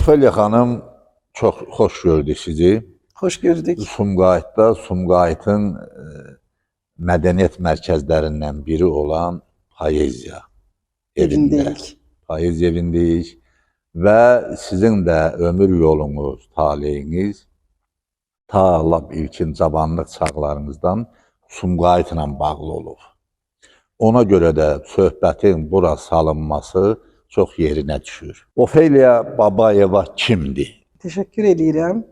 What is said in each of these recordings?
Ofeliya xanım, çox xoş gördük sizi. Hoş gördük. Sumqayıtda, Sumqayıtın mədəniyyət mərkəzlərindən biri olan Poeziya evində. Poeziya evindəyik və sizin də ömür yolunuz, taleyiniz ta lap ilkin cavanlıq çağlarınızdan Sumqayıtla bağlı olub. Ona görə də söhbətin bura salınması çox yerinə düşür. Ofeliya Babayeva kimdir? Teşekkür edirəm.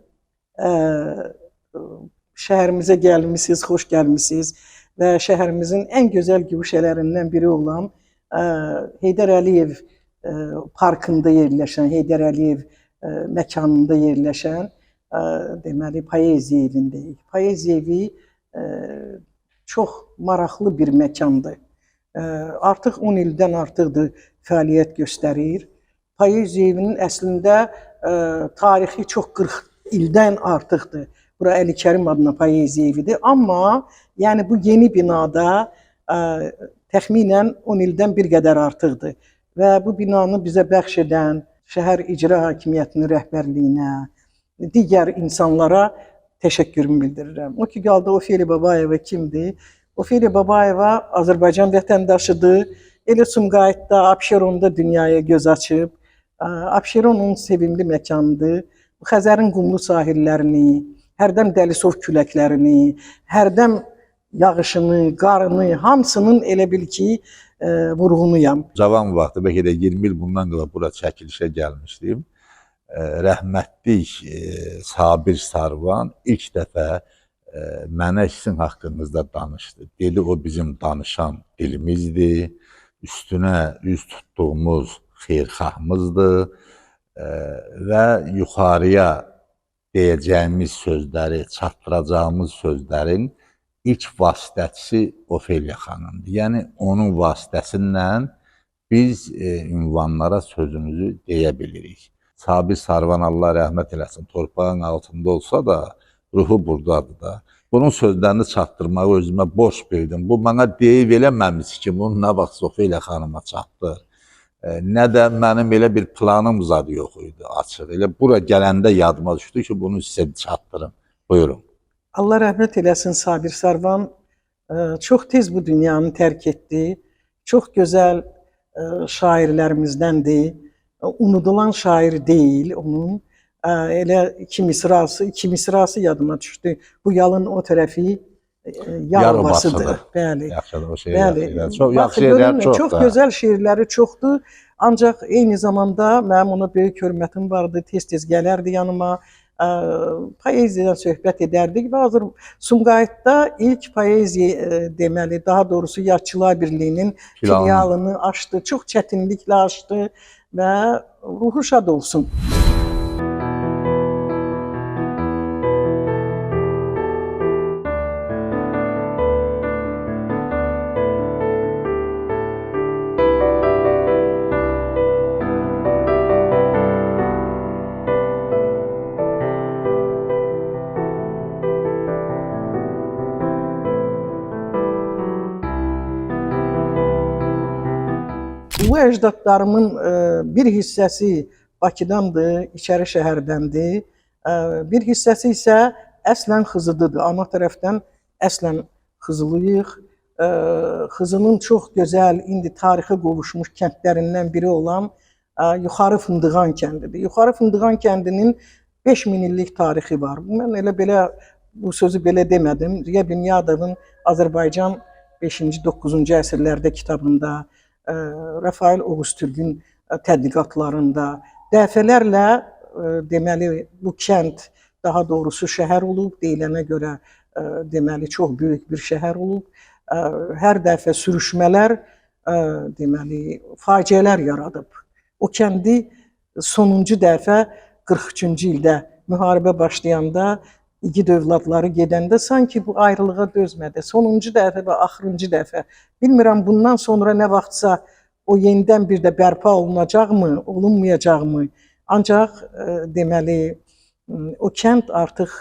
Şəhərimizə gəlmisiniz, xoş gəlmisiniz və şəhərimizin ən gözəl güşələrindən biri olan Heydər Əliyev parkında yerləşən, Heydər Əliyev məkanında yerləşən deməli Poeziya evindəyik. Poeziya evi çox maraqlı bir məkandır. Artıq 10 ildən artıqdır fəaliyyət göstərir. Poeziya evinin əslində tarixi çox 40 ildən artıqdır. Bura Əli Kərim adına Poeziya evidir. Amma yəni bu yeni binada təxminən 10 ildən bir qədər artıqdır. Və bu binanı bizə bəxş edən şəhər icra hakimiyyətinin rəhbərliyinə, digər insanlara təşəkkürümü bildirirəm. O ki qaldı Ofeliya Babayeva kimdir? Ofeliya Babayeva Azərbaycan vətəndaşıdır. Elə Sumqayıtda, Abşeronda dünyaya göz açıb. Abşeron onun sevimli məkanıdır. Xəzərin qumlu sahillərini, hərdəm dəlisov küləklərini, hərdəm yağışını, qarını, hamısının elə bil ki, vurğunuyam. Cavan vaxtı, bəlkə də 20 il bundan qabaq bura çəkilişə gəlmişdim. Rəhmətlik Sabir Sarvan ilk dəfə mənə sizin haqqınızda danışdı. Dedi, o bizim danışan dilimizdir, üstünə üz tutduğumuz xeyrxahımızdır və yuxarıya deyəcəyimiz sözləri, çatdıracağımız sözlərin ilk vasitəçisi Ofeliya xanımdır. Yəni, onun vasitəsindən biz ünvanlara sözümüzü deyə bilirik. Sabir Sarvan, Allah rəhmət eləsin, torpağın altında olsa da, ruhu buradadır da. Bunun sözlərini çatdırmağı özümə boş bildim. Bu, mənə deyib eləməmiş ki, bunu nə vaxt Ofeliya xanıma çatdır. Nə də mənim elə bir planım zadı yox idi, açıq. Elə bura gələndə yadıma düşdü ki, bunu sizə çatdırım. Buyurun. Allah rəhmət eləsin Sabir Sarvan. Çox tez bu dünyanı tərk etdi. Çox gözəl şairlərimizdəndir. Unudulan şair deyil onun. Elə iki misrası yadıma düşdü. Bu yalın o tərəfi Yarobasıdır. Bəli. Yaxşıdır, o şey bəli. Çox yaxşı şeylər çoxdur. Çox gözəl şeirləri çoxdur. Ancaq eyni zamanda mənim ona böyük hörmətim vardı. Tez-tez gələrdi yanıma. Poeziyadan söhbət edərdik və Sumqayıtda ilk poeziya deməli, daha doğrusu Yazıçılar Birliyinin filialını açdı. Çox çətinliklə açdı və ruhu şad olsun. Bu əcdadlarımın bir hissəsi Bakıdandır, İçəri şəhərdəndir. Bir hissəsi isə əslən Xızıdıdır. Ana tərəfdən əslən Xızılıyıq. Xızının çox gözəl, indi tarixə qovuşmuş kəndlərindən biri olan Yuxarı Fındığan kəndidir. Yuxarı Fındığan kəndinin 5000 illik tarixi var. Mən elə belə bu sözü belə demədim. Ziya Bünyadovun Azərbaycan 5-ci, 9-cu əsrlərdə kitabında, Rafael Oğuztürkün tədqiqatlarında dəfələrlə deməli bu kənd, daha doğrusu şəhər olub, deyilənə görə deməli çox böyük bir şəhər olub. Hər dəfə sürüşmələr deməli faciələr yaradıb. O kəndi sonuncu dəfə 43-cü ildə müharibə başlayanda igid övladları gedəndə sanki bu ayrılığa dözmədi. Sonuncu dəfə və axırıncı dəfə. Bilmirəm bundan sonra nə vaxtsa o yenidən bir də bərpa olunacaqmı, olunmayacaqmı? Ancaq deməli o kənd artıq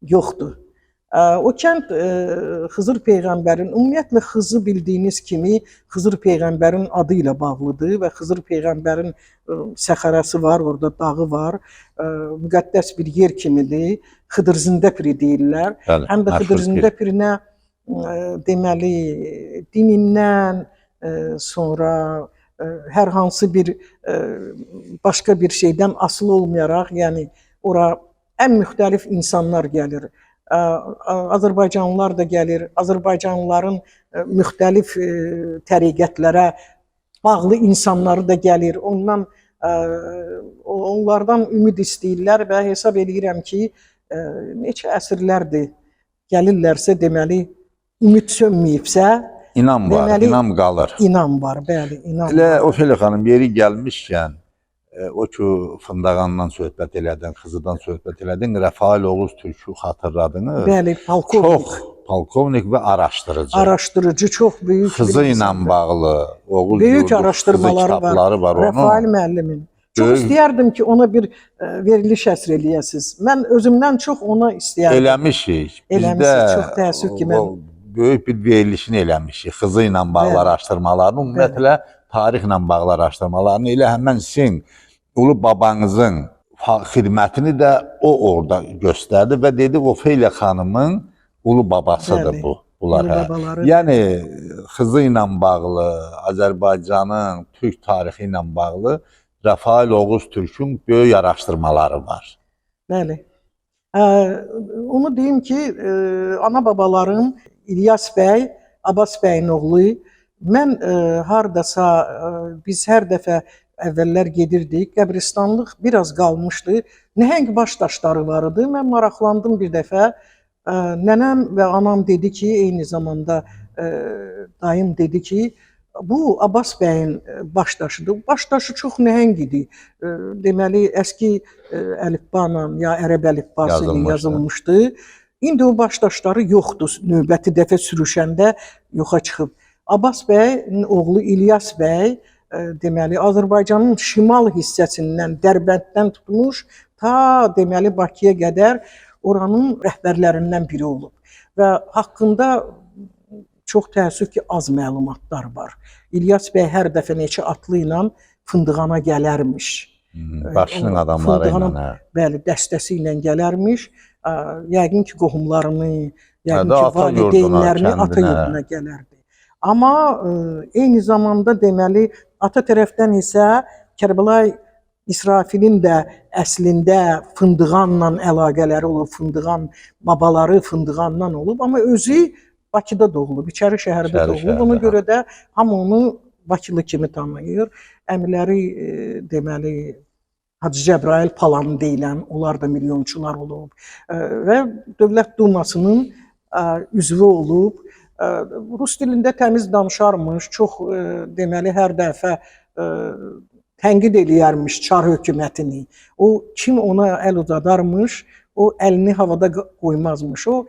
yoxdur. O kənd Xızır Peyğəmbərin, ümumiyyətlə Xızı bildiyiniz kimi Xızır Peyğəmbərin adı ilə bağlıdır və Xızır Peyğəmbərin səxarəsi var, orada dağı var. Müqəddəs bir yer kimidir. Xıdır Zindəpiri deyirlər. Bəli, Həm də Xıdır Zindəpirinə deməli dinindən sonra hər hansı bir başqa bir şeydən asılı olmayaraq, yəni ora ən müxtəlif insanlar gəlir. Azərbaycanlılar da gəlir, Azərbaycanlıların müxtəlif təriqətlərə bağlı insanları da gəlir. Onlardan ümid istəyirlər və hesab edirəm ki, neçə əsrlərdir gəlirlərsə, deməli, ümid sönməyibsə, İnam var, deməli, inam qalır. İnam var, bəli, inam Elə var. Ofelia xanım yeri gəlmişkən, o ki Fındağandan söhbət elədin, Xızıdan söhbət elədin, Rafael Oğuztürkü xatırladınız. Bəli, polkovnik. Çox polkovnik və araşdırıcı. Araşdırıcı, çox böyük. Xızı ilə bağlı, Oğuz böyük yurdu, araşdırmaları Xızı kitabları var onun. Rafael müəllimin. Çox Böyük. istəyərdim ki, ona bir veriliş həsr eləyəsiniz. Mən özümdən çox ona istəyərdim. Eləmişik. Eləmişik, çox təəssüf ki, mən böyük bir verilişini eləmişik. Xızı ilə bağlı Bəli. araşdırmalarını, ümumiyyətlə tarixlə bağlı araşdırmalarını elə həmən sizin ulu babanızın xidmətini də o orada göstərdi və dedi Ofelia xanımın ulu babasıdır Bəli, bu. Bunlar ulu babaları. Yəni Xızı ilə bağlı, Azərbaycanın türk tarixi ilə bağlı Rafael Oğuztürkün böyük araşdırmaları var. Bəli. Onu deyim ki, ana babalarım İlyas bəy, Abbas bəyin oğlu. Mən hardasa biz hər dəfə əvvəllər gedirdik. Qəbristanlıq biraz qalmışdı. Nəhəng baş daşları var idi. Mən maraqlandım bir dəfə. Nənəm və anam dedi ki, eyni zamanda dayım dedi ki, bu Abbas bəyin baş daşıdır. Baş daşı çox nəhəng idi. Deməli, əski əlifbanla ya ərəb əlifbası ilə yazılmışdı. İndi o baş daşları yoxdur. Növbəti dəfə sürüşəndə yoxa çıxıb. Abbas bəyin oğlu İlyas bəy deməli Azərbaycanın şimal hissəsindən, Dərbənddən tutmuş ta deməli Bakıya qədər oranın rəhbərlərindən biri olub və haqqında çox təəssüf ki, az məlumatlar var. İlyas bəy hər dəfə neçə atlı ilə Fındığana gələrmiş. Başının adamları ilə. Bəli, dəstəsi ilə gələrmiş. Yəqin ki, qohumlarını, yəqin ki, valideynlərini ata yurduna gələrdi. Amma eyni zamanda deməli ata tərəfdən isə Kərbəlayı İsrafilin də əslində Fındığanla əlaqələri olub, Fındığan babaları Fındığandan olub, amma özü Bakıda doğulub, İçəri şəhərdə doğulub. Ona görə də hamı onu Bakılı kimi tanıyır. Əmiləri deməli Hacı Cəbrayıl Palan deyilən, onlar da milyonçular olub və Dövlət Dumasının üzvü olub. Rus dilində təmiz danışarmış, çox deməli hər dəfə tənqid eləyərmiş Çar hökumətini. O kim ona əl uzadarmış, o əlini havada qoymazmış. O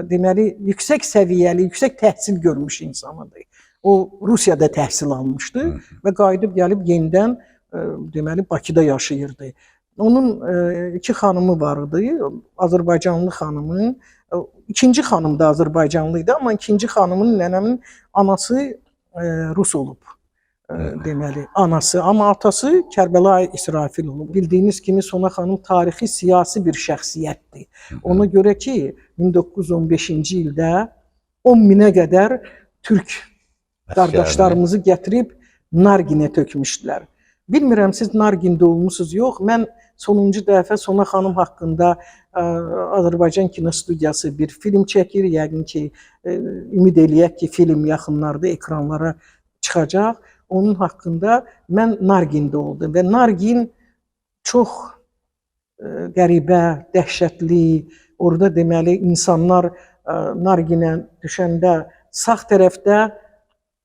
deməli yüksək səviyyəli, yüksək təhsil görmüş insanıdır. O Rusiyada təhsil almışdı və qayıdıb gəlib yenidən deməli Bakıda yaşayırdı. Onun iki xanımı var idi, Azərbaycanlı xanımı. İkinci xanım da Azərbaycanlı idi, amma ikinci xanımın nənəmin anası Rus olub. Deməli, anası, amma atası Kərbəlayı İsrafil olub. Bildiyiniz kimi Sona xanım tarixi siyasi bir şəxsiyyətdir. Ona görə ki, 1915-ci ildə 10 minə qədər türk qardaşlarımızı gətirib Narginə tökmüşdülər. Bilmirəm, siz Nargində olmusunuz, yox. Mən sonuncu dəfə Sona xanım haqqında Azərbaycan Kinostudiyası bir film çəkir. Yəqin ki, ümid eləyək ki, film yaxınlarda ekranlara çıxacaq. Onun haqqında mən Nargində oldum və Nargin çox qəribə, dəhşətli. Orada deməli insanlar Narginə düşəndə sağ tərəfdə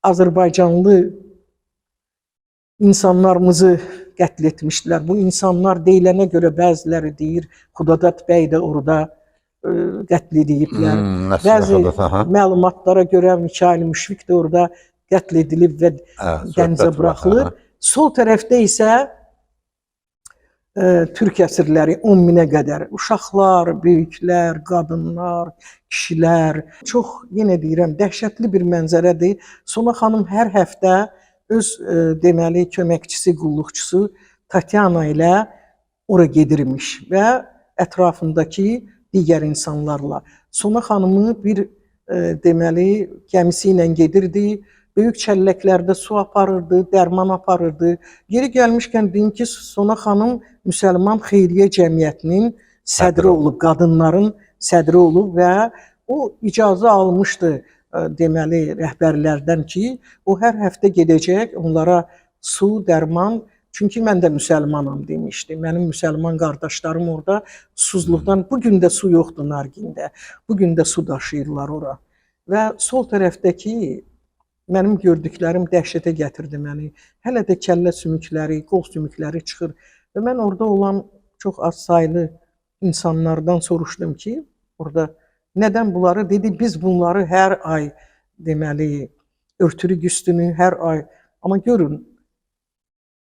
Azərbaycanlı insanlarımızı qətl etmişdilər. Bu insanlar deyilənə görə bəziləri deyir, Xudadat bəy də orada qətl ediliblər. Bəzi məlumatlara görə Mikail Müşfiq də orada qətl edilib və dənizə buraxılıb. Sol tərəfdə isə Türk əsirləri 10 minə qədər uşaqlar, böyüklər, qadınlar, kişilər. Çox, yenə deyirəm, dəhşətli bir mənzərədir. Sona xanım hər həftə öz deməli köməkçisi, qulluqçusu Tatyana ilə ora gedirmiş və ətrafındakı digər insanlarla. Sona xanımı bir deməli gəmisi ilə gedirdi. Böyük çəlləklərdə su aparırdı, dərman aparırdı. Yeri gəlmişkən deyim ki, Sona xanım Müsəlman Xeyriyyə Cəmiyyətinin sədri olub, qadınların sədri olub və o icazə almışdı deməli rəhbərlərdən ki, o hər həftə gedəcək, onlara su, dərman, çünki mən də müsəlmanam demişdi. Mənim müsəlman qardaşlarım orada susuzluqdan, bugün də su yoxdur Nargində, bugün də su daşıyırlar ora. Və sol tərəfdəki mənim gördüklərim dəhşətə gətirdi məni. Hələ də kəllə sümükləri, qol sümükləri çıxır. Və mən orada olan çox az saylı insanlardan soruşdum ki, orada nədən bunları? Dedi, biz bunları hər ay deməli örtürük üstünü, hər ay. Amma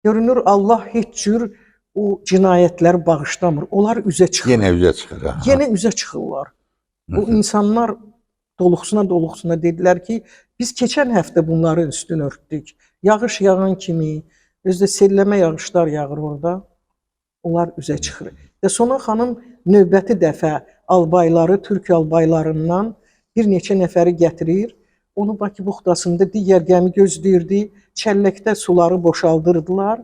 görünür Allah heç cür o cinayətləri bağışlamır. Onlar üzə çıxır. Yenə üzə çıxır. Yenə üzə çıxırlar. Bu insanlar doluxsuna dedilər ki, biz keçən həftə bunları üstünü örtdük. Yağış yağan kimi, özdə selləmə yağışlar yağır orada. Onlar üzə çıxır. Və Sona xanım növbəti dəfə albayları, türk albaylarından bir neçə nəfəri gətirir. Onu Bakı buxtasında digər gəmi gözləyirdi. Çəlləkdə suları boşaldırdılar.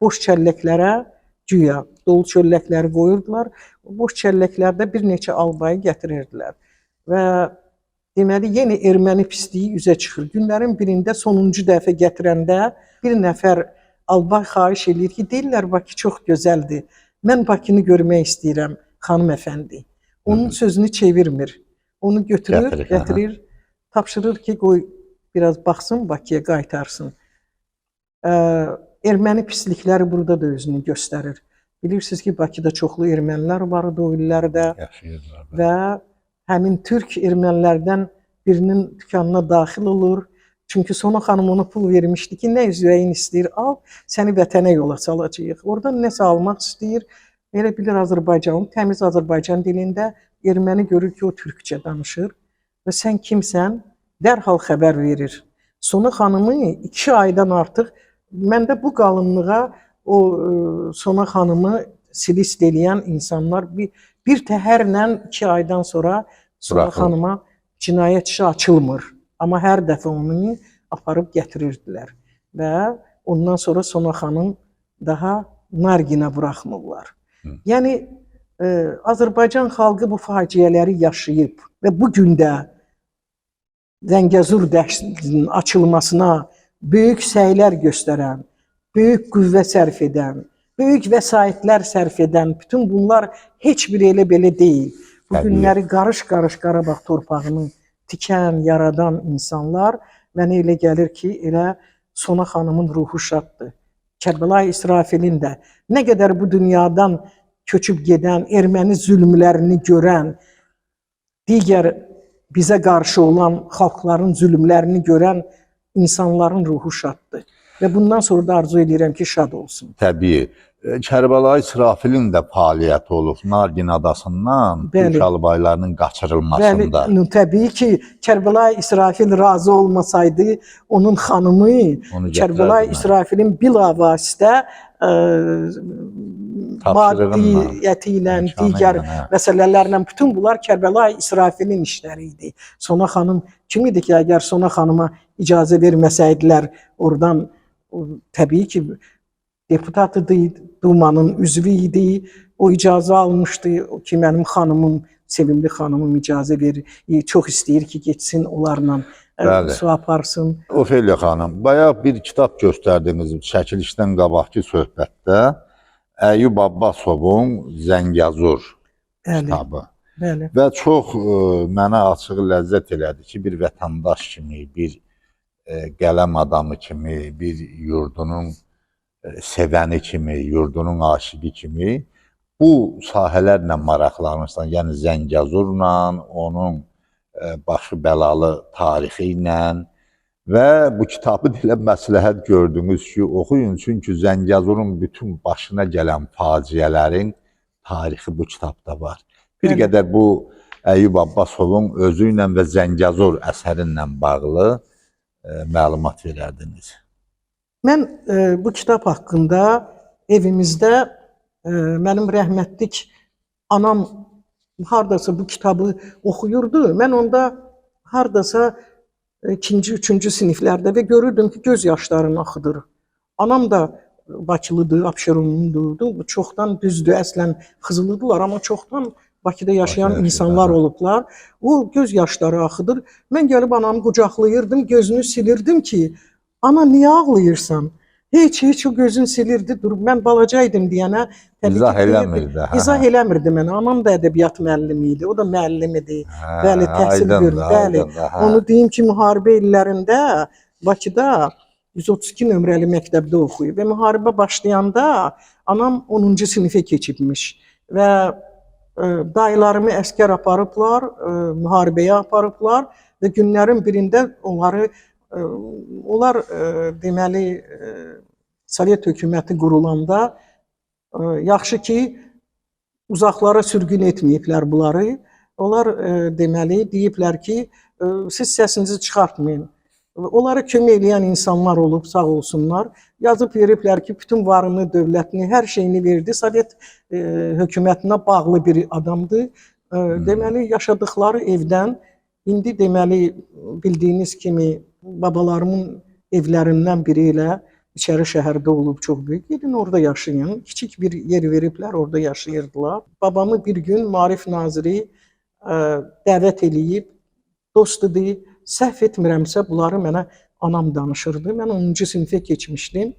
Boş çəlləklərə güya dolu çölləkləri qoyurdular. Boş çəlləklərdə bir neçə albayı gətirirdilər. Və deməli, yenə erməni pisliyi üzə çıxır. Günlərin birində sonuncu dəfə gətirəndə bir nəfər albay xahiş edir ki, deyirlər Bakı çox gözəldir. Mən Bakını görmək istəyirəm, xanım əfəndi. Onun sözünü çevirmir. Onu götürür, gətirir, tapşırır ki, qoy biraz baxsın, Bakıya qaytarsın. Erməni pislikləri burada da özünü göstərir. Bilirsiniz ki, Bakıda çoxlu ermənilər var idi o illərdə və həmin türk ermənilərdən birinin dükanına daxil olur. Çünki Sona xanım ona pul vermişdi ki, nə üzvəyin istəyir, al, səni vətənə yola salacağıq. Oradan nəsə almaq istəyir, elə bilir Azərbaycanın, təmiz Azərbaycan dilində erməni görür ki, o türkçə danışır və sən kimsən, dərhal xəbər verir. Sona xanımı 2 aydan artıq, məndə bu qalınlığa o Sona xanımı stilist eləyən insanlar bir təhərlə 2 aydan sonra Sona xanıma cinayət işi açılmır. Amma hər dəfə onu aparıb gətirirdilər. Və ondan sonra Sona xanım daha Narginə buraxmırlar. Yəni, Azərbaycan xalqı bu faciələri yaşayıb və bugün də Zəngəzur dəhlizinin açılmasına böyük səylər göstərən, böyük qüvvə sərf edən, böyük vəsaitlər sərf edən, bütün bunlar heç biri elə belə deyil. Bu günləri qarış-qarış Qarabağ torpağını tikən, yaradan insanlar mənə elə gəlir ki, elə Sona xanımın ruhu şaddır. Kərbəlayi İsrafilin də nə qədər bu dünyadan köçüb gedən, erməni zülmlərini görən, digər bizə qarşı olan xalqların zülmlərini görən insanların ruhu şaddır. Və bundan sonra da arzu edirəm ki, şad olsun. Təbii. Kərbəlayi İsrafilin də fəaliyyəti olub Nargin adasından türk albaylarının qaçırılmasında. Bəli, təbii ki, Kərbəlayi İsrafil razı olmasaydı, onun xanımı Kərbəlayi İsrafilin bilavasitə maddiyyəti ilə, digər məsələlərlə, bütün bunlar Kərbəlayi İsrafilin işləri idi. Sona xanım kim idi ki, əgər Sona xanıma icazə verməsəydilər, oradan təbii ki, deputat idi, Dumanın üzvü idi. O icazə almışdı ki, mənim xanımım, sevimli xanımım icazə verir. Çox istəyir ki, getsin onlarla Bəli. su aparsın. Ofeliya xanım, bayaq bir kitab göstərdiniz çəkilişdən qabaqki söhbətdə. Əyyub Abbasovun Zəngəzur Bəli, kitabı. bəli. Və çox mənə açıq ləzzət elədi ki, bir vətəndaş kimi, bir qələm adamı kimi, bir yurdunun sevəni kimi, yurdunun aşiqi kimi bu sahələrlə maraqlanırsan. Yəni Zəngəzurla, onun başı bəlalı tarixi ilə və bu kitabı elə məsləhət gördünüz ki, oxuyun. Çünki Zəngəzurun bütün başına gələn faciələrin tarixi bu kitabda var. Bir qədər bu Əyyub Abbasovun özü ilə və Zəngəzur əsərinlə bağlı məlumat verərdiniz. Mən bu kitab haqqında evimizdə mənim rəhmətlik anam hardasa bu kitabı oxuyurdu. Mən onda hardasa 2-ci, 3-cü siniflərdə və görürdüm ki, göz yaşlarını axıdır. Anam da Bakılıdır, Abşeronludur. Çoxdan düzdür, əslən Xızılıdılar, amma çoxdan Bakıda yaşayan insanlar olublar. O göz yaşları axıdır. Mən gəlib anamı qucaqlayırdım, gözünü silirdim ki, ana niyə ağlayırsan? Heç o gözün silirdi, durub. Mən balacaydım deyənə İzah eləmirdi. İzah eləmirdi mənə. Anam da ədəbiyyat müəllimi idi, o da müəllim idi. Bəli, təhsil görürdü. Bəli. Onu deyim ki, müharibə illərində Bakıda 132 nömrəli məktəbdə oxuyub və müharibə başlayanda anam 10-cu sinifə keçibmiş və dayılarımı əskər aparıblar, müharibəyə aparıblar və günlərin birində onlar deməli Sovet hökuməti qurulanda yaxşı ki uzaqlara sürgün etməyiblər bunları. Onlar deməli deyiblər ki, siz səsinizi çıxartmayın. Onlara kömək eləyən insanlar olub, sağ olsunlar. Yazıb veriblər ki, bütün varını, dövlətini, hər şeyini verdi. Sovet hökumətinə bağlı bir adamdır. Deməli, yaşadıkları evdən, indi deməli, bildiyiniz kimi, babalarımın evlərindən biri ilə içəri şəhərdə olub, çox böyük. Gedin orada yaşayın. Kiçik bir yer veriblər, orada yaşayırdılar. Babamı bir gün Maarif naziri dəvət eləyib, dost idi. Səhv etmirəmsə, bunları mənə anam danışırdı. Mən 10-cu sinifə keçmişdim.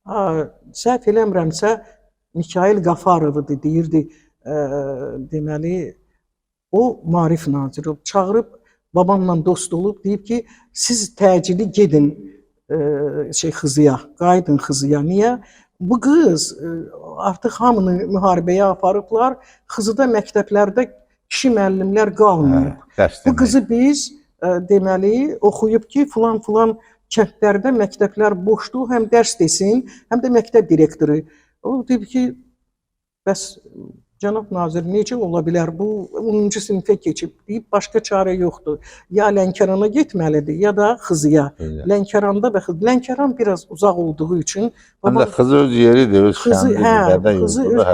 Səhv eləmirəmsə, Mikayıl Qafarovu deyirdi, deməli, o Maarif naziri çağırıb, babamla dost olub, deyib ki, siz təcili gedin Xızıya, qayıdın Xızıya. Niyə? Bu qız artıq hamını müharibəyə aparıblar, Xızıda məktəblərdə kişi müəllimlər qalmayıb. Bu qızı biz deməli, oxuyub ki, filan kəndlərdə məktəblər boşdur, həm dərs desin, həm də məktəb direktoru. O deyib ki, bəs cənab nazir, necə ola bilər bu 10-cu sinifə keçib, deyib, başqa çarə yoxdur. Ya Lənkərana getməlidir, ya da Xızıya. Lənkəranda və Lənkəran biraz uzaq olduğu üçün... Həm də Xızı öz yeridir, öz kəndidir. Xızı öz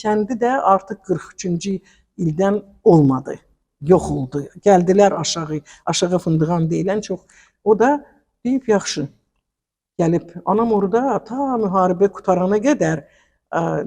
kəndi də artıq 43-cü ildən olmadı. Yox oldu. Gəldilər aşağı Fındığan deyilən çox. O da deyib, yaxşı, gəlib. Anam orada ta müharibə qutarana qədər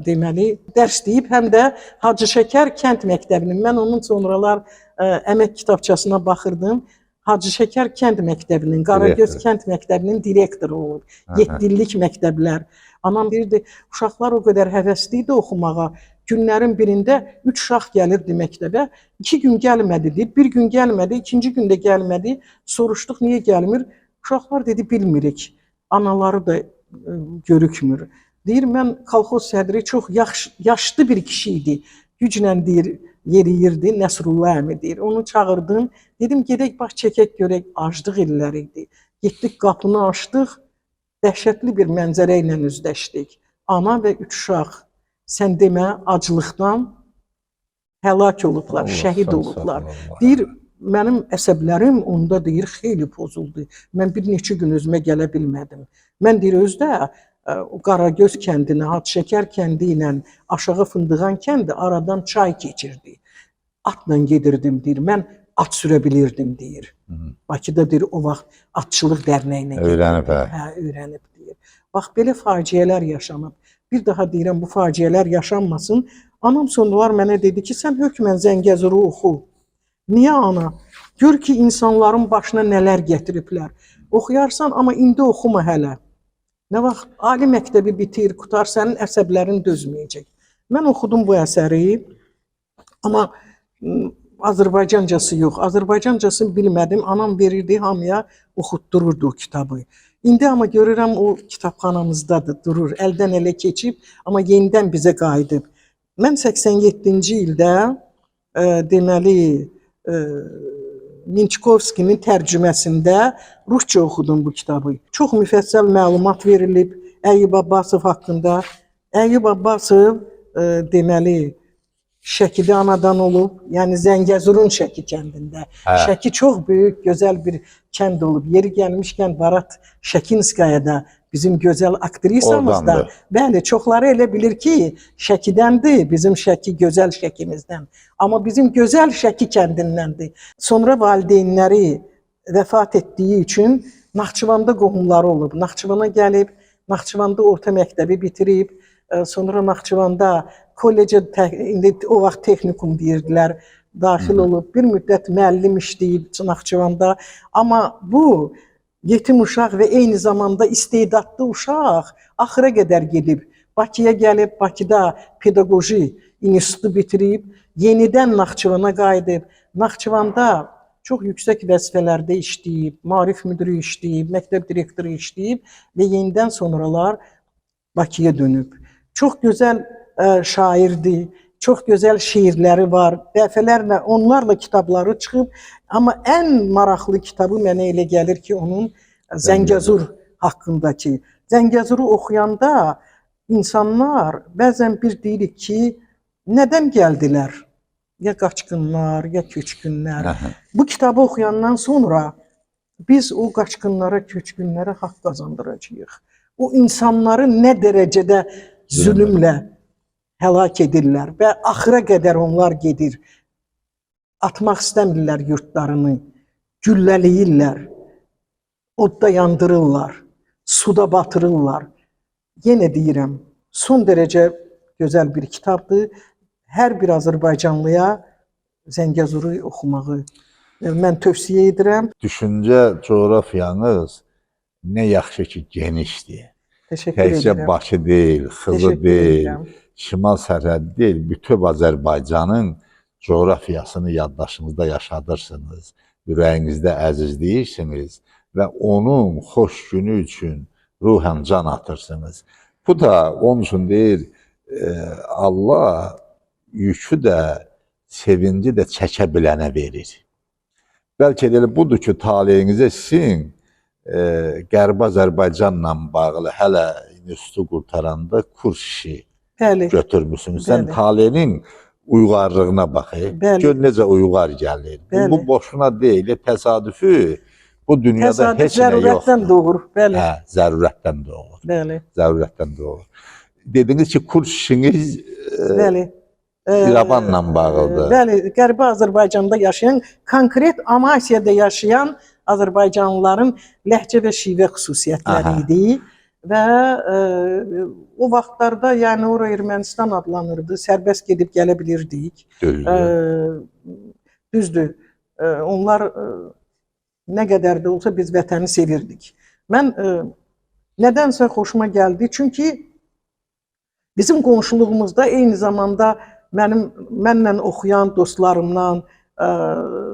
deməli, dərs deyib, həm də Hacı Şəkər kənd məktəbinin, mən onun sonralar əmək kitabçasına baxırdım, Hacı Şəkər kənd məktəbinin, Qaragöz kənd məktəbinin direktoru olub. 7 illik məktəblər. Anam deyirdi, uşaqlar o qədər həvəsli idi oxumağa. Günlərin birində 3 uşaq gəlirdi məktəbə, 2 gün gəlmədi deyib, 1 gün gəlmədi, 2-ci gündə gəlmədi. Soruşduq, niyə gəlmir? Uşaqlar dedi, bilmirik. Anaları da görükmür. Deyir, mən kolxoz sədri çox yaşlı bir kişi idi. Güclə deyir, yeriyirdi, Nəsrullah əmi deyir. Onu çağırdım, dedim, gedək, bax, çəkək görək, aclıq illəri idi. Getdik, qapını açdıq, dəhşətli bir mənzərə ilə üzləşdik. Ana və 3 uşaq. Sən demə, aclıqdan həlak olublar, şəhid olublar. Deyir, mənim əsəblərim onda deyir, xeyli pozuldu. Mən bir neçə gün özümə gələ bilmədim. Mən deyir, özdə Qaragöz kəndinə, Hacı Şəkər kəndi ilə aşağı Fındığan kəndi aradan çay keçirdi. Atla gedirdim, deyir, mən at sürə bilirdim, deyir. Bakıda deyir, o vaxt atçılıq dərnəyinə gedirdim. Öyrənib, hə. Hə, öyrənib, deyir. Bax belə faciələr yaşanıb. Bir daha deyirəm bu faciələr yaşanmasın. Anam sonralar mənə dedi ki, sən hökmən Zəngəzuru oxu. Niyə ana? Gör ki, insanların başına nələr gətiriblər. Oxuyarsan, amma indi oxuma hələ. Nə vaxt ali məktəbi bitir, qutar, sənin əsəblərin dözməyəcək. Mən oxudum bu əsəri, amma Azərbaycancası yox. Azərbaycancasını bilmədim. Anam verirdi, hamıya oxutdururdu o kitabı. İndi amma görürəm o kitabxanamızdadır, durur. Əldən ələ keçib, amma yenidən bizə qayıdıb. Mən 87-ci ildə deməli Minçkovskinin tərcüməsində rusca oxudum bu kitabı. Çox müfəssəl məlumat verilib Əyyub Abbasov haqqında. Əyyub Abbasov deməli Şəkidə anadan olub, yəni Zəngəzurun Şəki kəndində. Şəki çox böyük, gözəl bir kənd olub. Yeri gəlmişkən Barat Şəkinskayada bizim gözəl aktrisamız da, bəli, çoxları elə bilir ki, Şəkidəndir, bizim Şəki gözəl Şəkimizdən. Amma bizim gözəl Şəki kəndindəndir. Sonra valideynləri vəfat etdiyi üçün Naxçıvanda qohumları olub. Naxçıvana gəlib, Naxçıvanda orta məktəbi bitirib, sonra Naxçıvanda kollecə, indi o vaxt texnikum deyirdilər, daxil olub, bir müddət müəllim işləyib Naxçıvanda. Amma bu yetim uşaq və eyni zamanda istedadlı uşaq axıra qədər gedib. Bakıya gəlib, Bakıda pedaqoji institutu bitirib, yenidən Naxçıvana qayıdıb. Naxçıvanda çox yüksək vəzifələrdə işləyib, maarif müdiri işləyib, məktəb direktoru işləyib və yenidən sonralar Bakıya dönüb. Çox gözəl şairdir, çox gözəl şeirləri var, dəfələrlə onlarla kitabları çıxıb, amma ən maraqlı kitabı mənə elə gəlir ki, onun Zəngəzur haqqındakı. Zəngəzuru oxuyanda insanlar bəzən bir deyirik ki, nədən gəldilər? Ya qaçqınlar, ya köçkünlər. Bu kitabı oxuyandan sonra biz o qaçqınlara, köçkünlərə haqq qazandıracağıq. O insanları nə dərəcədə zülmlə həlak edirlər və axıra qədər onlar gedir. Atmaq istəmirlər yurtlarını, gülləliyirlər, odda yandırırlar, suda batırırlar. Yenə deyirəm, son dərəcə gözəl bir kitabdır. Hər bir Azərbaycanlıya Zəngəzuru oxumağı mən tövsiyə edirəm. Düşüncə coğrafiyanız nə yaxşı ki, genişdir. Təşəkkür edirəm. Təkcə Bakı deyil, Xızı deyil, Şimal sərhədi deyil, bütün Azərbaycanın coğrafiyasını yaddaşınızda yaşadırsınız, ürəyinizdə əzizləyirsiniz və onun xoş günü üçün ruhən can atırsınız. Bu da onun üçün deyir, Allah yükü də, sevinci də çəkə bilənə verir. Bəlkə də budur ki, taleyinizə sizin Qərbi Azərbaycanla bağlı hələ institutu qurtaranda kurs işi götürmüşsünüz. Sən taleyinin uyğarlığına bax. Gör necə uyğar gəlir. Bu boşuna deyil, təsadüfü bu dünyada heç nə yoxdur. Zərurətdən doğur. Hə, zərurətdən doğur. Zərurətdən doğur. Dediniz ki, kurs işiniz İrəvanla bağlıdır. Bəli, Qərbi Azərbaycanda yaşayan, konkret Amasiyada yaşayan Azərbaycanlıların ləhcə və şivə xüsusiyyətləri idi. Və o vaxtlarda, yəni ora Ermənistan adlanırdı, sərbəst gedib gələ bilirdik. Düzdür, onlar nə qədər də olsa biz vətəni sevirdik. Mən nədənsə xoşuma gəldi, çünki bizim qonşuluğumuzda eyni zamanda mənlə oxuyan dostlarımdan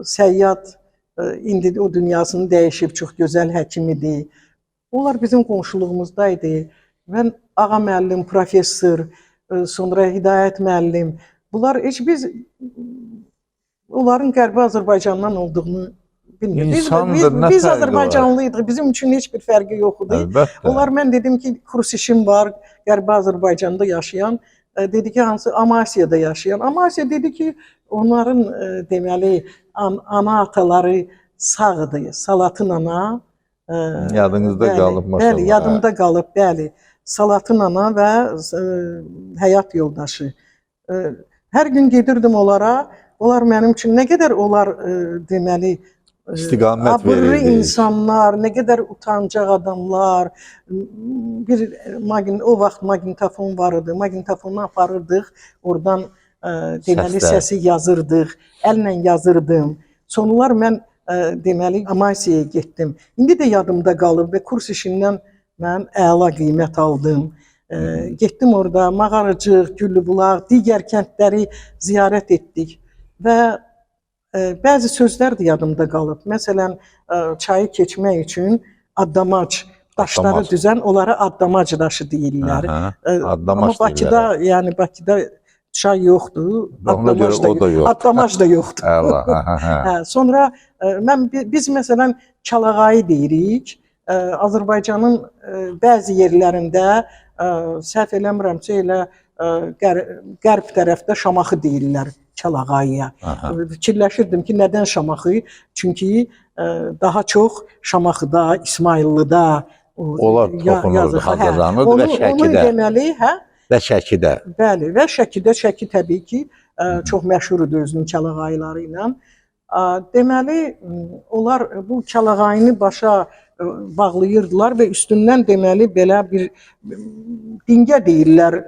Səyyad, indi o dünyasını dəyişib, çox gözəl həkim idi. Onlar bizim qonşuluğumuzdaydı. Mən ağa müəllim, professor, sonra Hidayət müəllim. Bunlar heç biz onların Qərbi Azərbaycandan olduğunu bilmiyoruz. Biz Azərbaycanlıydıq. Bizim üçün heç bir fərqi yox idi. Onlar, mən dedim ki, kurs işim var Qərbi Azərbaycanda yaşayan. Dedi ki, hansı Amasiyada yaşayan. Amasiya dedi ki, onların deməli ana ataları sağdır. Salatın ana. Yadınızda qalıb maşallah. Bəli, yadımda qalıb, bəli. Salatın ana və həyat yoldaşı. Hər gün gedirdim onlara. Onlar mənim üçün nə qədər onlar deməli İstiqamət abırlı verirdik. insanlar, nə qədər utancaq adamlar. Bir o vaxt maqnitofon var idi. Maqnitofonu aparırdıq, oradan deməli Səslər. səsi yazırdıq, əllə yazırdım. Sonralar mən deməli Amaysiyaya getdim. İndi də yadımda qalıb və kurs işindən mən əla qiymət aldım. Getdim orada Mağaracıq, Güllübulaq, digər kəndləri ziyarət etdik və bəzi sözlər də yadımda qalıb. Məsələn, çayı keçmək üçün addamac daşları Addamac. düzən, onlara addamac daşı deyirlər. Addamac Amma Bakıda, yəni Bakıda çay yoxdur, Ona görə o da yoxdur. addamac da yoxdur. Əla. Sonra biz məsələn Çalağayı deyirik. Azərbaycanın bəzi yerlərində səhv eləmirəmsə elə qərb tərəfdə Şamaxı deyirlər Çalağayıya. Fikirləşirdim ki, nədən Şamaxı? Çünki daha çox Şamaxıda, İsmayıllıda Onlar toxunurdu, hazırlanırdı və Şəkidə. Onu deməli, Və Şəkidə. Bəli, və Şəki təbii ki, çox məşhurdur özünün Çalağayıları ilə. Deməli, onlar bu Çalağayını başa bağlayırdılar və üstündən deməli belə bir dingə deyirlər.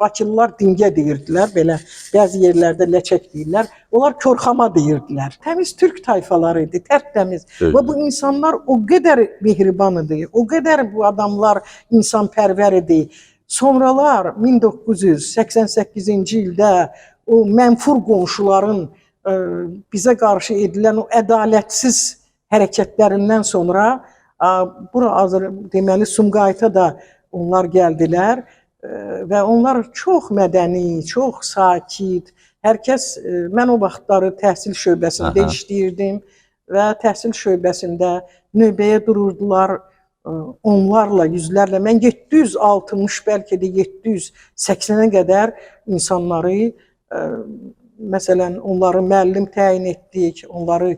Bakılılar dingə deyirdilər, belə bəzi yerlərdə ləçək deyirlər. Onlar korxama deyirdilər. Təmiz türk tayfaları idi, tərtəmiz. Və bu insanlar o qədər mehriban idi, o qədər bu adamlar insanpərvər idi. Sonralar 1988-ci ildə o mənfur qonşuların bizə qarşı edilən o ədalətsiz hərəkətlərindən sonra bura deməli Sumqayıta da onlar gəldilər və onlar çox mədəni, çox sakit. Hər kəs, mən o vaxtları təhsil şöbəsində işləyirdim və təhsil şöbəsində növbəyə dururdular onlarla, yüzlərlə. Mən 760, bəlkə də 780-ə qədər insanları, məsələn, onları müəllim təyin etdik, onları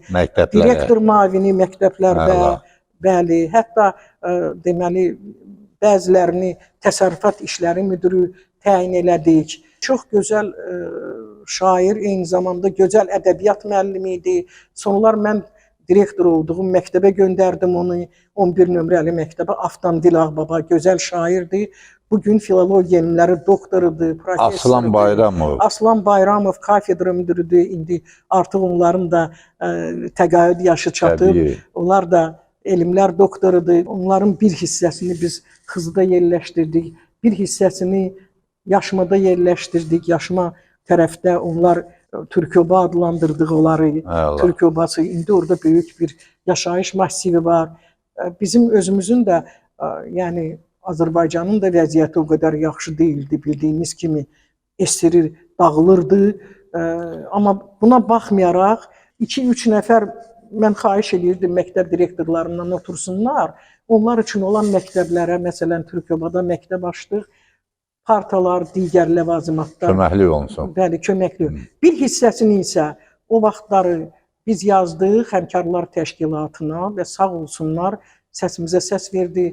direktor müavini məktəblərdə, bəli, hətta deməli, bəzilərini təsərrüfat işləri müdürü təyin elədik. Çox gözəl şair, eyni zamanda gözəl ədəbiyyat müəllimi idi. Sonralar mən direktor olduğum məktəbə göndərdim onu, 11 nömrəli məktəbə. Aftamdil Ağbaba gözəl şairdir. Bugün filologiya elmləri doktorudur, professorudur. Aslan Bayramov. Aslan Bayramov kafedra müdürüdür. İndi artıq onların da təqaüd yaşı çatıb. Onlar da elmlər doktorudur. Onların bir hissəsini biz Xızıda yerləşdirdik. Bir hissəsini Yaşmada yerləşdirdik. Yaşma tərəfdə onlar Türkoba adlandırdıq onları. Türkobası. İndi orada böyük bir yaşayış massivi var. Bizim özümüzün də, yəni Azərbaycanın da vəziyyəti o qədər yaxşı deyildi. Bildiyimiz kimi esirir, dağılırdı. Amma buna baxmayaraq 2-3 nəfər mən xahiş edirdim məktəb direktorlarından otursunlar. Onlar üçün olan məktəblərə, məsələn Türkobada məktəb açdıq. Partalar, digər ləvazimatlar. Köməkli olsun. Bəli, köməkli. Bir hissəsini isə o vaxtları biz yazdıq Həmkarlar Təşkilatına və sağ olsunlar səsimizə səs verdi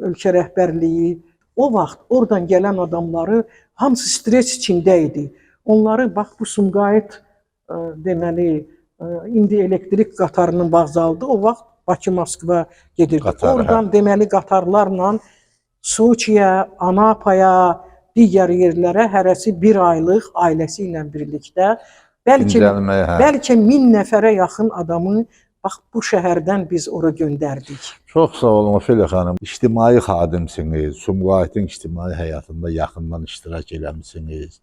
ölkə rəhbərliyi. O vaxt oradan gələn adamları hamısı stres içində idi. Onları bax bu Sumqayıt deməli indi elektrik qatarının vağzalında o vaxt Bakı-Moskva gedirdi. Oradan deməli qatarlarla Soçiyə, Anapaya, digər yerlərə hərəsi bir aylıq ailəsi ilə birlikdə bəlkə 1000 nəfərə yaxın adamı bax bu şəhərdən biz ora göndərdik. Çox sağ olun Ofelia xanım. İctimai xadimsiniz, Sumqayıtın ictimai həyatında yaxından iştirak eləmisiniz.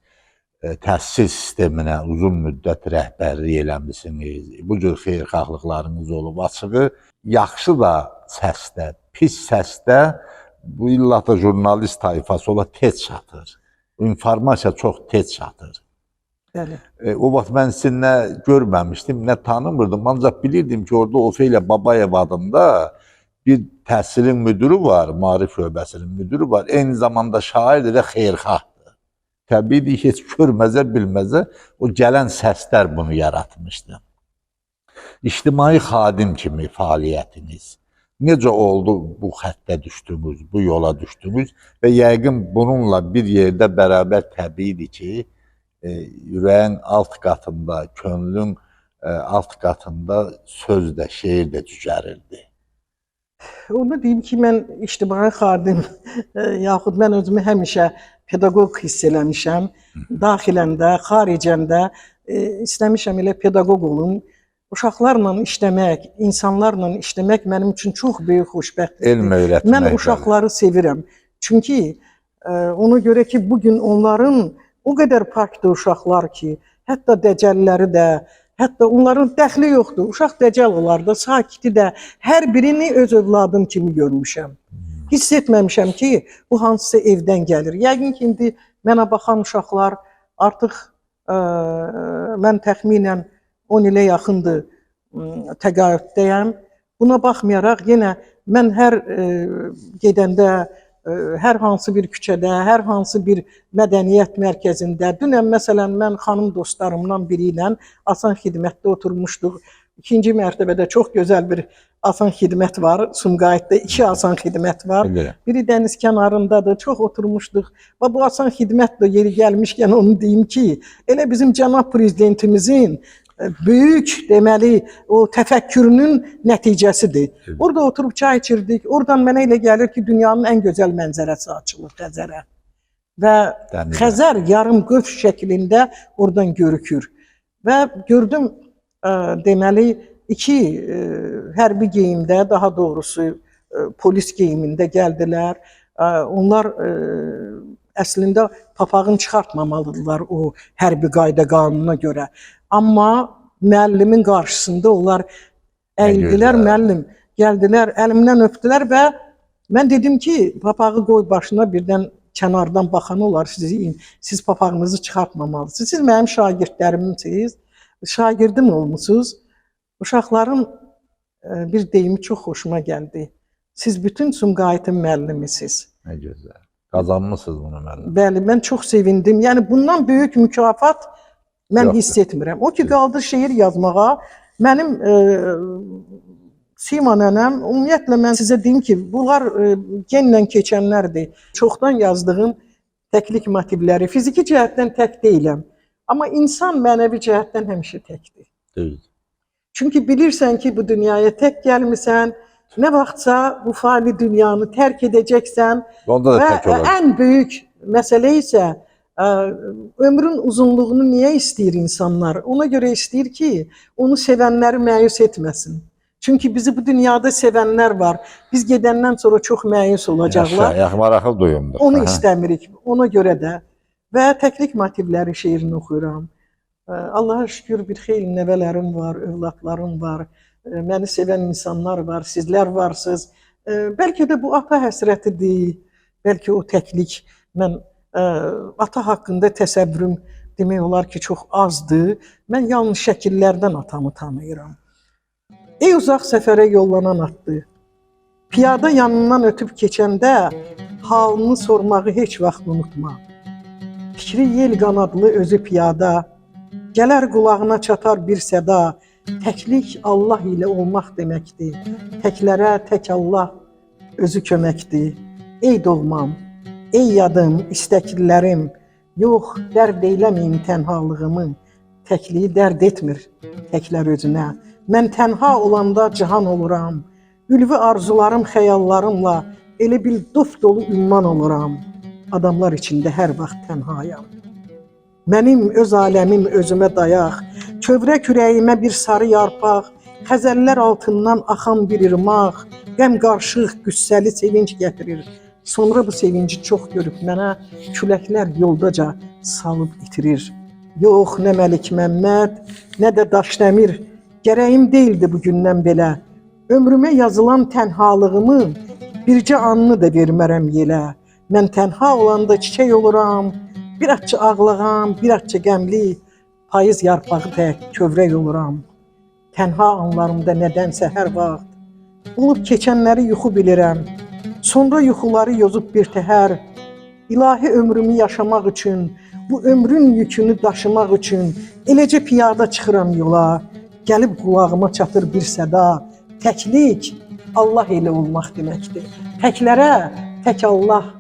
Təhsil sisteminə uzun müddət rəhbərlik eləmisiniz. Bu cür xeyirxahlıqlarınız olub. Açığı, yaxşı da səsdə, pis səsdə bu illa da jurnalist tayfası ola tez çatır. İnformasiya çox tez çatır. Bəli. O vaxt mən sizi nə görməmişdim, nə tanımırdım. Ancaq bilirdim ki, orada Ofelia Babayev adında bir təhsilin müdürü var, Maarif şöbəsinin müdürü var. Eyni zamanda şairdir və xeyirxahdır. Təbii ki, heç görməzə, bilməzə o gələn səslər bunu yaratmışdı. İctimai xadim kimi fəaliyyətiniz necə oldu bu xəttə düşdünüz, bu yola düşdünüz və yəqin bununla bir yerdə bərabər təbiidir ki, ürəyin alt qatında, könlün alt qatında söz də, şeir də cücərirdi. Onu deyim ki, mən ictimai xadim, yaxud mən özümü həmişə pedaqoq hiss eləmişəm. Daxilən də, xaricən də istəmişəm elə pedaqoq olum. Uşaqlarla işləmək, insanlarla işləmək mənim üçün çox böyük xoşbəxtlikdir. Elm öyrətmək. Mən uşaqları sevirəm. Çünki ona görə ki, bugün onların o qədər pakdır uşaqlar ki, hətta dəcəlləri də, hətta onların dəxli yoxdur. Uşaq dəcəl olar da, sakiti də, hər birini öz övladım kimi görmüşəm. Hiss etməmişəm ki, bu hansısa evdən gəlir. Yəqin ki, indi mənə baxan uşaqlar artıq mən təxminən 10 ilə yaxındır təqaüddəyəm. Buna baxmayaraq yenə mən hər gedəndə, hər hansı bir küçədə, hər hansı bir mədəniyyət mərkəzində, dünən məsələn mən xanım dostlarımdan biri ilə asan xidmətdə oturmuşduq. İkinci mərtəbədə çox gözəl bir asan xidmət var. Sumqayıtda 2 asan xidmət var. Biri dəniz kənarındadır, çox oturmuşduq. Və bu asan xidmət də yeri gəlmişkən onu deyim ki, elə bizim cənab prezidentimizin böyük deməli o təfəkkürünün nəticəsidir. Orada oturub çay içirdik. Oradan mənə elə gəlir ki, dünyanın ən gözəl mənzərəsi açılır Xəzərə. Və Xəzər yarım qövs şəklində oradan görükür. Və gördüm deməli 2 hərbi geyimdə, daha doğrusu polis geyimində gəldilər. Onlar əslində papağını çıxartmamalıdırlar o hərbi qayda qanununa görə. Amma müəllimin qarşısında onlar əyildilər, müəllim gəldilər, əlimdən öpdülər və mən dedim ki, papağı qoy başına, birdən kənardan baxan olar, siz papağınızı çıxartmamalısınız. Siz mənim şagirdlərimsiniz, şagirdim olmusunuz. Uşaqların bir deyimi çox xoşuma gəldi. Siz bütün Sumqayıtın müəllimisiniz. Nə gözəl. Qazanmısınız bunu müəllim. Bəli, mən çox sevindim. Yəni bundan böyük mükafat mən hiss etmirəm. O ki, qaldı şeir yazmağa. Mənim Sima nənəm, ümumiyyətlə mən sizə deyim ki, bunlar genlə keçənlərdir. Çoxdan yazdığım təklik motivləri. Fiziki cəhətdən tək deyiləm. Amma insan mənəvi cəhətdən həmişə təkdir. Deyil. Çünki bilirsən ki, bu dünyaya tək gəlmirsən, nə vaxtsa bu fani dünyanı tərk edəcəksən. Onda da tək olacaq. Ən böyük məsələ isə ömrün uzunluğunu niyə istəyir insanlar? Ona görə istəyir ki, onu sevənləri məyus etməsin. Çünki bizi bu dünyada sevənlər var. Biz gedəndən sonra çox məyus olacaqlar. Maraqlı duyumdur. Onu istəmirik. Ona görə də. Və təklik motivləri şeirini oxuyuram. Allaha şükür bir xeyli nəvələrim var, övladlarım var. Məni sevən insanlar var, sizlər varsınız. Bəlkə də bu ata həsrətidir. Bəlkə o təklik. Mən ata haqqında təsəvvürüm demək olar ki, çox azdır. Mən yalnız şəkillərdən atamı tanıyıram. Ey uzaq səfərə yollanan atdı. Piyada yanından ötüb keçəndə halını sormağı heç vaxt unutma. Fikri yel qanadlı özü piyada. Gələr qulağına çatar bir səda. Təklik Allah ilə olmaq deməkdir. Təklərə tək Allah özü köməkdir. Ey doğmam, ey yadım, istəklilərim. Yox, dərd eyləməyin tənhalığımı. Təkliyi dərd etmir təklər özünə. Mən tənha olanda cihan oluram. Ülvi arzularım, xəyallarımla elə bil dof dolu ümman oluram. Adamlar içində hər vaxt tənhayam. Mənim öz aləmim özümə dayaq, kövrək ürəyimə bir sarı yarpaq, xəzəllər altından axan bir irmaq, qəm qarışıq, qüssəli sevinç gətirir. Sonra bu sevinci çox görüb mənə küləklər yoldaca salıb itirir. Yox, nə Məlik Məmməd, nə də Daşdəmir, gərəyim deyildi bugündən belə. Ömrümə yazılan tənhalığımı bircə anını da vermərəm yelə. Mən tənha olanda çiçək oluram, bir açı ağlağam, bir açı qəmli, payız yarpağı tək kövrək oluram. Tənha anlarımda nədənsə hər vaxt olub keçənləri yuxu bilirəm. Sonra yuxuları yozub bir təhər, ilahi ömrümü yaşamaq üçün, bu ömrün yükünü daşımaq üçün eləcə piyada çıxıram yola. Gəlib qulağıma çatır bir səda. Təklik Allah ilə olmaq deməkdir. Təklərə tək Allah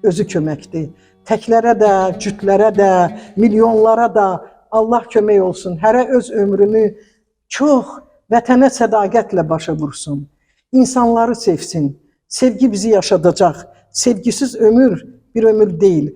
özü köməkdir. Təklərə də, cütlərə də, milyonlara da Allah kömək olsun. Hərə öz ömrünü çox vətənə sədaqətlə başa vursun. İnsanları sevsin. Sevgi bizi yaşadacaq. Sevgisiz ömür bir ömür deyil.